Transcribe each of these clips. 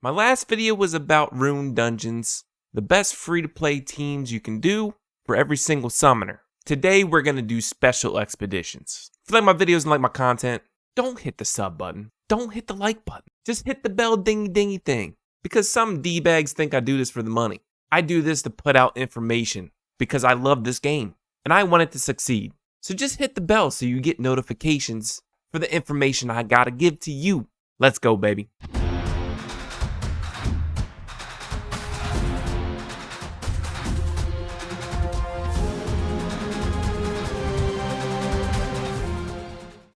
My last video was about rune dungeons, the best free-to-play teams you can do for every single summoner. Today we're going to do special expeditions. If you like my videos and like my content, don't hit the sub button. Don't hit the like button. Just hit the bell dingy dingy thing. Because some D-bags think I do this for the money. I do this to put out information because I love this game and I want it to succeed. So just hit the bell so you get notifications for the information I gotta give to you. Let's go, baby.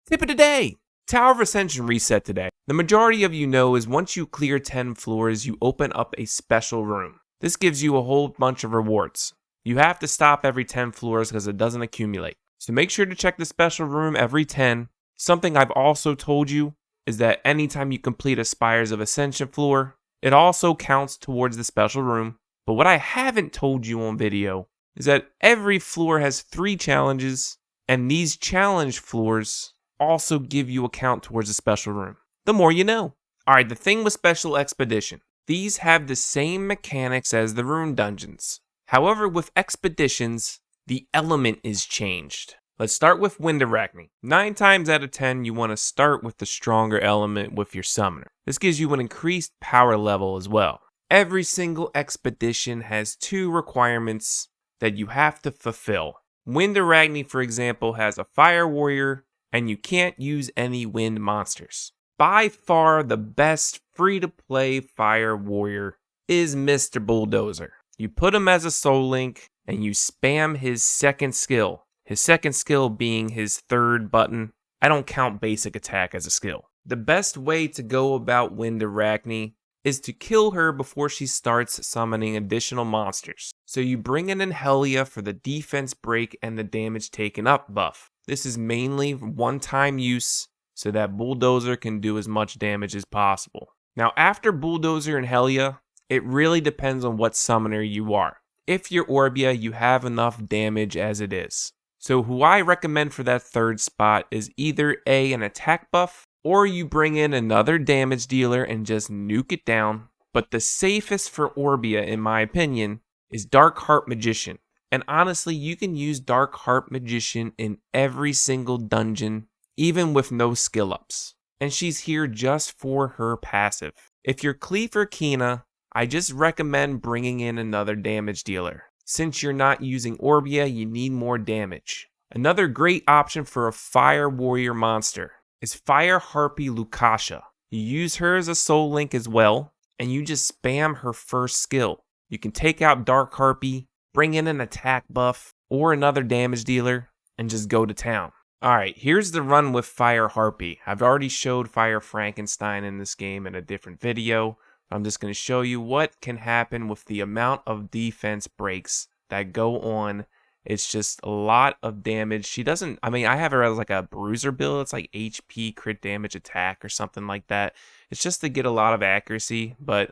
Tip of the day. Tower of Ascension reset today. The majority of you know is once you clear 10 floors, you open up a special room. This gives you a whole bunch of rewards. You have to stop every 10 floors because it doesn't accumulate. So make sure to check the special room every 10. Something I've also told you is that anytime you complete a Spires of Ascension floor, it also counts towards the special room. But what I haven't told you on video is that every floor has 3 challenges, and these challenge floors also give you a count towards the special room. The more you know. Alright, the thing with Special Expedition. These have the same mechanics as the rune dungeons. However, with expeditions, the element is changed. Let's start with Windarachne. 9 times out of 10, you want to start with the stronger element with your summoner. This gives you an increased power level as well. Every single expedition has 2 requirements that you have to fulfill. Windarachne, for example, has a fire warrior, and you can't use any wind monsters. By far the best free-to-play fire warrior is Mr. Bulldozer. You put him as a soul link and you spam his second skill. His second skill being his third button. I don't count basic attack as a skill. The best way to go about Windarachne is to kill her before she starts summoning additional monsters. So you bring in Helia for the defense break and the damage taken up buff. This is mainly one-time use so that Bulldozer can do as much damage as possible. Now after Bulldozer and Helia, it really depends on what summoner you are. If you're Orbia, you have enough damage as it is. So who I recommend for that third spot is either A, an attack buff, or you bring in another damage dealer and just nuke it down. But the safest for Orbia, in my opinion, is Dark Heart Magician. And honestly, you can use Dark Heart Magician in every single dungeon, even with no skill ups. And she's here just for her passive. If you're Cleaver Kina, I just recommend bringing in another damage dealer. Since you're not using Orbia, you need more damage. Another great option for a fire warrior monster is Fire Harpy Lukasha. You use her as a soul link as well, and you just spam her first skill. You can take out Dark Harpy, bring in an attack buff, or another damage dealer, and just go to town. Alright, here's the run with Fire Harpy. I've already showed Fire Frankenstein in this game in a different video. I'm just going to show you what can happen with the amount of defense breaks that go on. It's just a lot of damage. She doesn't, I have her as like a bruiser build. It's like HP, crit damage, attack, or something like that. It's just to get a lot of accuracy, but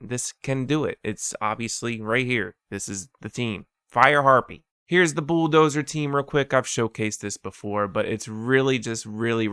this can do it. It's obviously right here. This is the team. Fire Harpy. Here's the Bulldozer team real quick. I've showcased this before, but it's really just really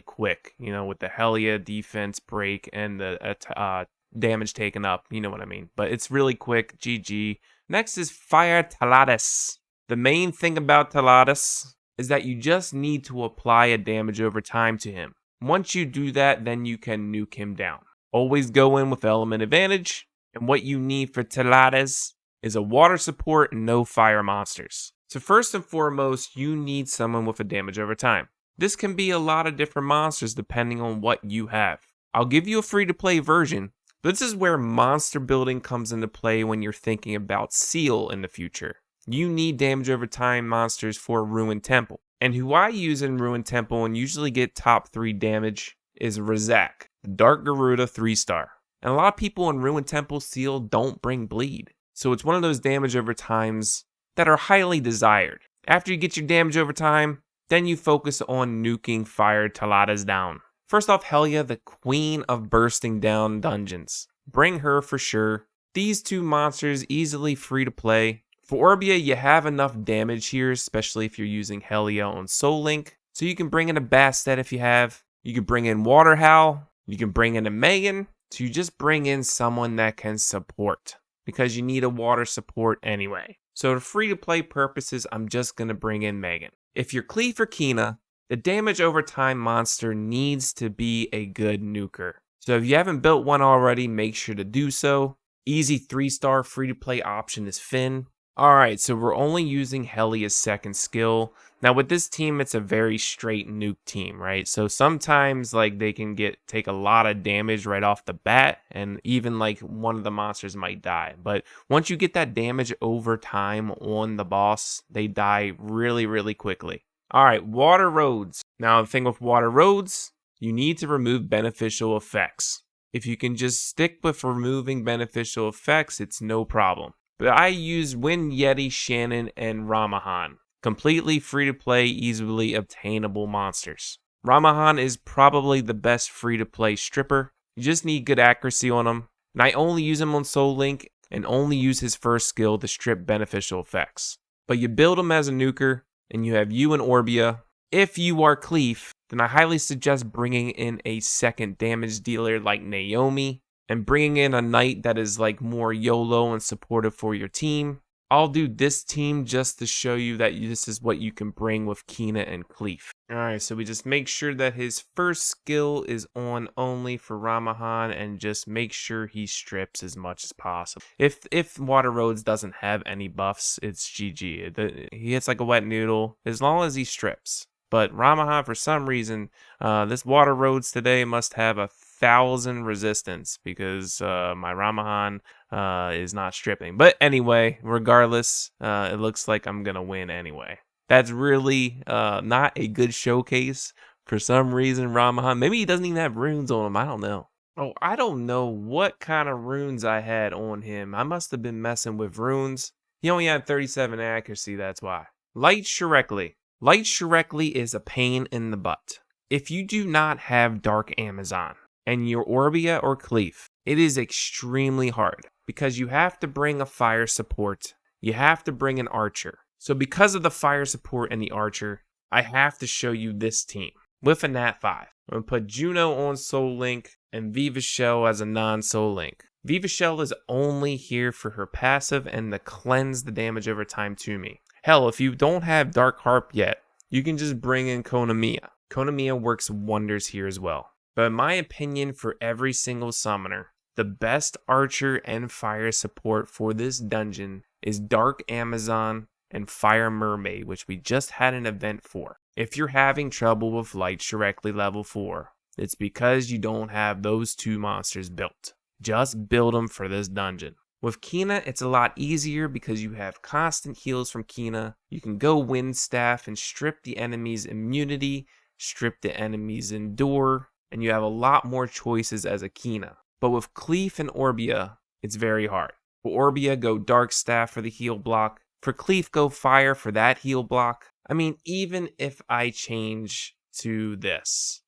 quick. You know, with the Helia defense break and the damage taken up. You know what I mean. But it's really quick. GG. Next is Fire Taladas. The main thing about Taladas is that you just need to apply a damage over time to him. Once you do that, then you can nuke him down. Always go in with element advantage. And what you need for Taladas is a water support and no fire monsters. So first and foremost, you need someone with a damage over time. This can be a lot of different monsters depending on what you have. I'll give you a free-to-play version. This is where monster building comes into play when you're thinking about Seal in the future. You need damage over time monsters for Ruined Temple. And who I use in Ruined Temple and usually get top 3 damage is Razak, the Dark Garuda 3-star. And a lot of people in Ruined Temple Seal don't bring bleed. So it's one of those damage over times that are highly desired. After you get your damage over time, then you focus on nuking Fire Taladas down. First off, Helia, the queen of bursting down dungeons. Bring her for sure. These 2 monsters easily free to play. For Orbia, you have enough damage here, especially if you're using Helia on Soul Link. So you can bring in a Bastet if you have. You can bring in Water Howl. You can bring in a Megan. So you just bring in someone that can support, because you need a water support anyway. So for free-to-play purposes, I'm just going to bring in Megan. If you're Cleef or Kina, the damage over time monster needs to be a good nuker. So if you haven't built one already, make sure to do so. Easy 3-star free-to-play option is Finn. Alright, so we're only using Heli as second skill. Now with this team, it's a very straight nuke team, right? So sometimes like they can take a lot of damage right off the bat, and even like one of the monsters might die. But once you get that damage over time on the boss, they die really, really quickly. Alright, water roads. Now the thing with water roads, you need to remove beneficial effects. If you can just stick with removing beneficial effects, it's no problem. But I use Wind Yeti, Shannon, and Ramahan. Completely free-to-play, easily obtainable monsters. Ramahan is probably the best free-to-play stripper. You just need good accuracy on him. And I only use him on Soul Link and only use his first skill to strip beneficial effects. But you build him as a nuker, and you have you and Orbia. If you are Cleef, then I highly suggest bringing in a second damage dealer like Naomi, and bringing in a knight that is like more YOLO and supportive for your team. I'll do this team just to show you that this is what you can bring with Kina and Cleef. Alright, so we just make sure that his first skill is on only for Ramahan, and just make sure he strips as much as possible. If Water Roads doesn't have any buffs, it's GG. He hits like a wet noodle as long as he strips. But Ramahan, for some reason, this Water Roads today must have 1,000 resistance, because my Ramahan is not stripping. But anyway, regardless, it looks like I'm going to win anyway. That's really not a good showcase. For some reason, Ramahan, maybe he doesn't even have runes on him. I don't know. Oh, I don't know what kind of runes I had on him. I must have been messing with runes. He only had 37 accuracy, that's why. Light Shrekly. Light Shrekly is a pain in the butt. If you do not have Dark Amazon and you're Orbia or Cleef, it is extremely hard, because you have to bring a fire support, you have to bring an archer. So because of the fire support and the archer, I have to show you this team with a Nat 5. I'm going to put Juno on Soul Link and Viva Shell as a non-Soul Link. Viva Shell is only here for her passive and to cleanse the damage over time to me. Hell, if you don't have Dark Harp yet, you can just bring in Konamiya. Konamiya works wonders here as well. But in my opinion, for every single summoner, the best archer and fire support for this dungeon is Dark Amazon and Fire Mermaid, which we just had an event for. If you're having trouble with Light Shrekly level 4, it's because you don't have those two monsters built. Just build them for this dungeon. With Kina, it's a lot easier because you have constant heals from Kina. You can go Wind Staff and strip the enemy's immunity, strip the enemy's endure, and you have a lot more choices as a Kina. But with Cleef and Orbia, it's very hard. For Orbia, go Dark Staff for the heal block. For Cleef, go Fire for that heal block. I mean, even if I change to this,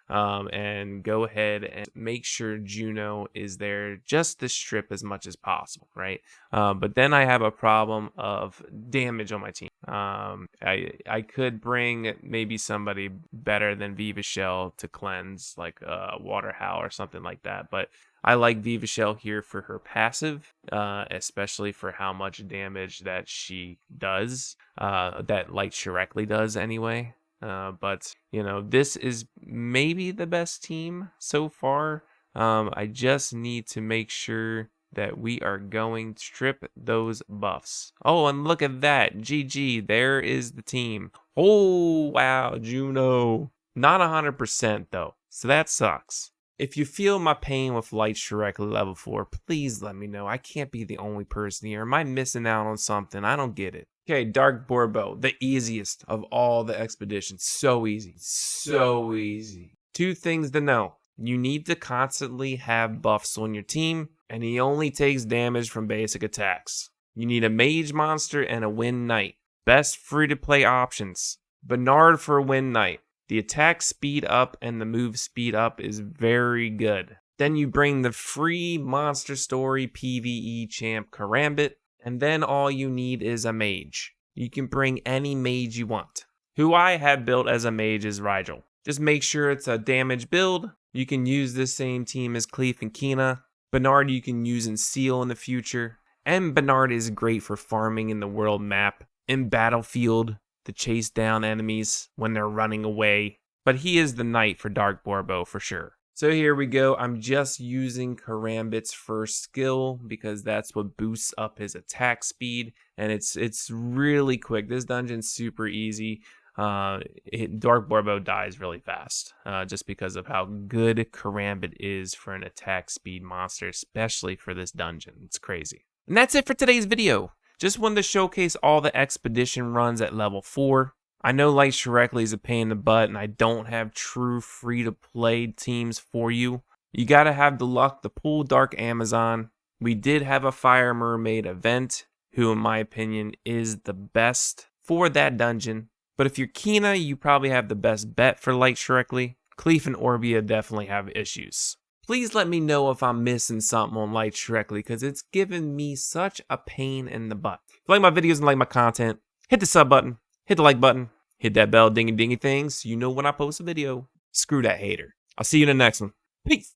and go ahead and make sure Juno is there just to strip as much as possible, right? But then I have a problem of damage on my team. I could bring maybe somebody better than Viva Shell to cleanse, like Water Howl or something like that. But I like Viva Shell here for her passive, especially for how much damage that she does, that Light Shrekly does anyway. But, you know, this is maybe the best team so far. I just need to make sure that we are going to strip those buffs. Oh, and look at that. GG, there is the team. Oh, wow, Juno. Not 100% though, so that sucks. If you feel my pain with Light Shrekly level 4, please let me know. I can't be the only person here. Am I missing out on something? I don't get it. Okay, Dark Borbo, the easiest of all the expeditions. So easy. So easy. Two things to know. You need to constantly have buffs on your team, and he only takes damage from basic attacks. You need a mage monster and a Wind Knight. Best free-to-play options. Bernard for a Wind Knight. The attack speed up and the move speed up is very good. Then you bring the free Monster Story PvE champ Karambit, and then all you need is a mage. You can bring any mage you want. Who I have built as a mage is Rigel. Just make sure it's a damage build, You can use this same team as Cleef and Kina. Bernard you can use in Seal in the future. And Bernard is great for farming in the world map, in Battlefield, to chase down enemies when they're running away. But he is the knight for Dark Borbo for sure. So here we go. I'm just using Karambit's first skill because that's what boosts up his attack speed. And it's really quick. This dungeon's super easy. Dark Borbo dies really fast just because of how good Karambit is for an attack speed monster, especially for this dungeon. It's crazy. And that's it for today's video. Just wanted to showcase all the expedition runs at level 4. I know Light Shrekly is a pain in the butt and I don't have true free-to-play teams for you. You gotta have the luck to pull Dark Amazon. We did have a Fire Mermaid event, who in my opinion is the best for that dungeon. But if you're Kina, you probably have the best bet for Light Shrekly. Cleef and Orbia definitely have issues. Please let me know if I'm missing something on Light Shrekly, because it's given me such a pain in the butt. If you like my videos and like my content, hit the sub button, hit the like button, hit that bell dingy dingy thing so you know when I post a video. Screw that hater. I'll see you in the next one. Peace.